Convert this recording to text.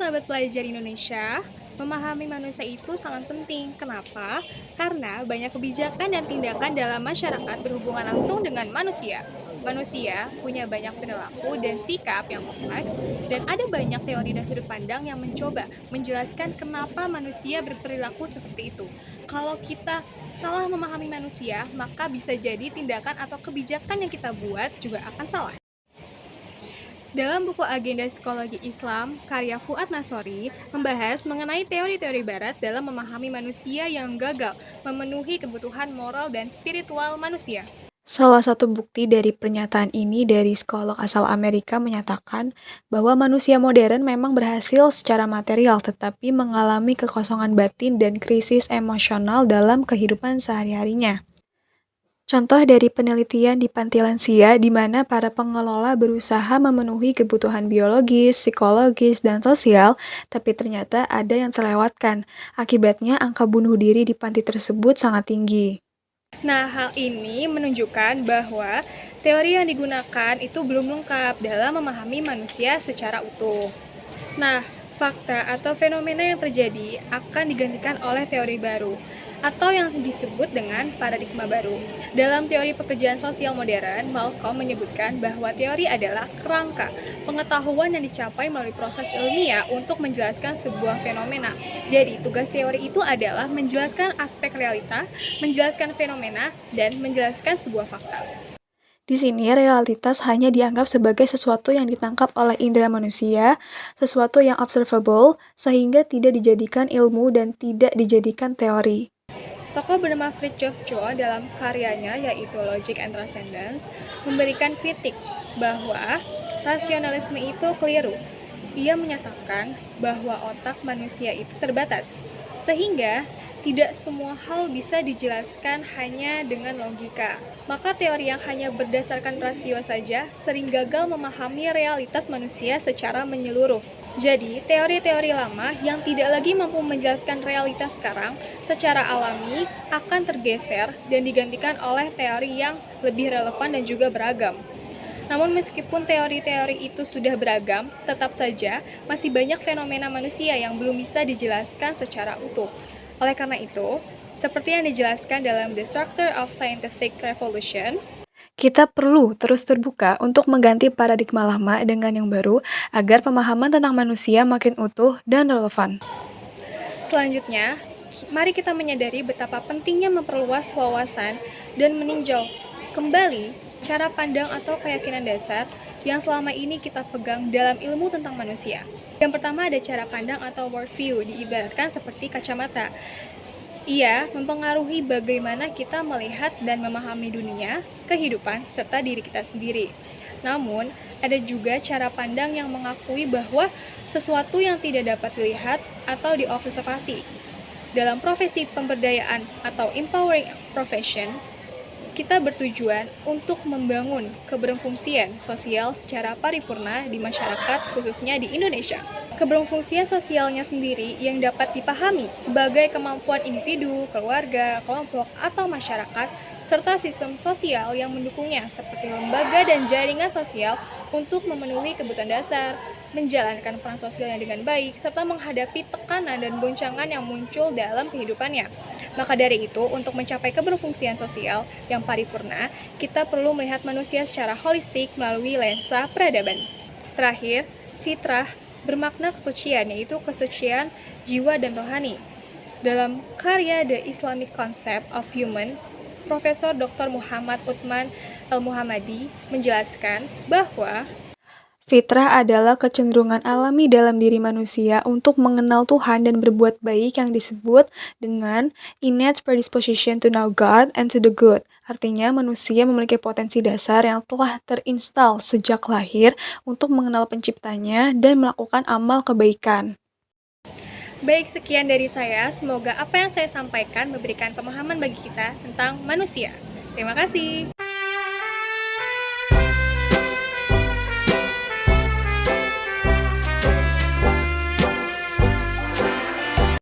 sahabat pelajar Indonesia, memahami manusia itu sangat penting. Kenapa? Karena banyak kebijakan dan tindakan dalam masyarakat berhubungan langsung dengan manusia. Manusia punya banyak perilaku dan sikap yang kompleks, dan ada banyak teori dan sudut pandang yang mencoba menjelaskan kenapa manusia berperilaku seperti itu. Kalau kita salah memahami manusia, maka bisa jadi tindakan atau kebijakan yang kita buat juga akan salah. Dalam buku Agenda Psikologi Islam, karya Fuad Nasori membahas mengenai teori-teori barat dalam memahami manusia yang gagal memenuhi kebutuhan moral dan spiritual manusia. Salah satu bukti dari pernyataan ini dari psikolog asal Amerika menyatakan bahwa manusia modern memang berhasil secara material tetapi mengalami kekosongan batin dan krisis emosional dalam kehidupan sehari-harinya. Contoh dari penelitian di panti lansia di mana para pengelola berusaha memenuhi kebutuhan biologis, psikologis, dan sosial, tapi ternyata ada yang terlewatkan. Akibatnya angka bunuh diri di panti tersebut sangat tinggi. Nah, hal ini menunjukkan bahwa teori yang digunakan itu belum lengkap dalam memahami manusia secara utuh. Nah, fakta atau fenomena yang terjadi akan digantikan oleh teori baru atau yang disebut dengan paradigma baru. Dalam teori pekerjaan sosial modern, Malcolm menyebutkan bahwa teori adalah kerangka pengetahuan yang dicapai melalui proses ilmiah untuk menjelaskan sebuah fenomena. Jadi, tugas teori itu adalah menjelaskan aspek realita, menjelaskan fenomena, dan menjelaskan sebuah fakta. Di sini, realitas hanya dianggap sebagai sesuatu yang ditangkap oleh indera manusia, sesuatu yang observable, sehingga tidak dijadikan ilmu dan tidak dijadikan teori. Tokoh bernama Fritjof Joh dalam karyanya yaitu Logic and Transcendence memberikan kritik bahwa rasionalisme itu keliru. Ia menyatakan bahwa otak manusia itu terbatas, sehingga tidak semua hal bisa dijelaskan hanya dengan logika. Maka teori yang hanya berdasarkan rasio saja sering gagal memahami realitas manusia secara menyeluruh. Jadi, teori-teori lama yang tidak lagi mampu menjelaskan realitas sekarang secara alami akan tergeser dan digantikan oleh teori yang lebih relevan dan juga beragam. Namun meskipun teori-teori itu sudah beragam, tetap saja masih banyak fenomena manusia yang belum bisa dijelaskan secara utuh. Oleh karena itu, seperti yang dijelaskan dalam The Structure of Scientific Revolution, Kita perlu terus terbuka untuk mengganti paradigma lama dengan yang baru agar pemahaman tentang manusia makin utuh dan relevan. selanjutnya, mari kita menyadari betapa pentingnya memperluas wawasan dan meninjau kembali cara pandang atau keyakinan dasar yang selama ini kita pegang dalam ilmu tentang manusia. Yang pertama ada cara pandang atau worldview, diibaratkan seperti kacamata. Ia mempengaruhi bagaimana kita melihat dan memahami dunia, kehidupan, serta diri kita sendiri. Namun, ada juga cara pandang yang mengakui bahwa sesuatu yang tidak dapat dilihat atau diobservasi. Dalam profesi pemberdayaan atau empowering profession, kita bertujuan untuk membangun keberfungsian sosial secara paripurna di masyarakat, khususnya di Indonesia. Keberfungsian sosialnya sendiri yang dapat dipahami sebagai kemampuan individu, keluarga, kelompok, atau masyarakat, serta sistem sosial yang mendukungnya seperti lembaga dan jaringan sosial untuk memenuhi kebutuhan dasar, menjalankan peran sosialnya dengan baik, serta menghadapi tekanan dan goncangan yang muncul dalam kehidupannya. Maka dari itu, untuk mencapai keberfungsian sosial yang paripurna, kita perlu melihat manusia secara holistik melalui lensa peradaban. Terakhir, fitrah bermakna kesucian, yaitu kesucian jiwa dan rohani. Dalam karya The Islamic Concept of Human, Profesor Dr. Muhammad Uthman Al-Muhammadi menjelaskan bahwa Fitrah adalah kecenderungan alami dalam diri manusia untuk mengenal Tuhan dan berbuat baik yang disebut dengan innate predisposition to know God and to the good. Artinya manusia memiliki potensi dasar yang telah terinstal sejak lahir untuk mengenal penciptanya dan melakukan amal kebaikan. baik, sekian dari saya. Semoga apa yang saya sampaikan memberikan pemahaman bagi kita tentang manusia. Terima kasih.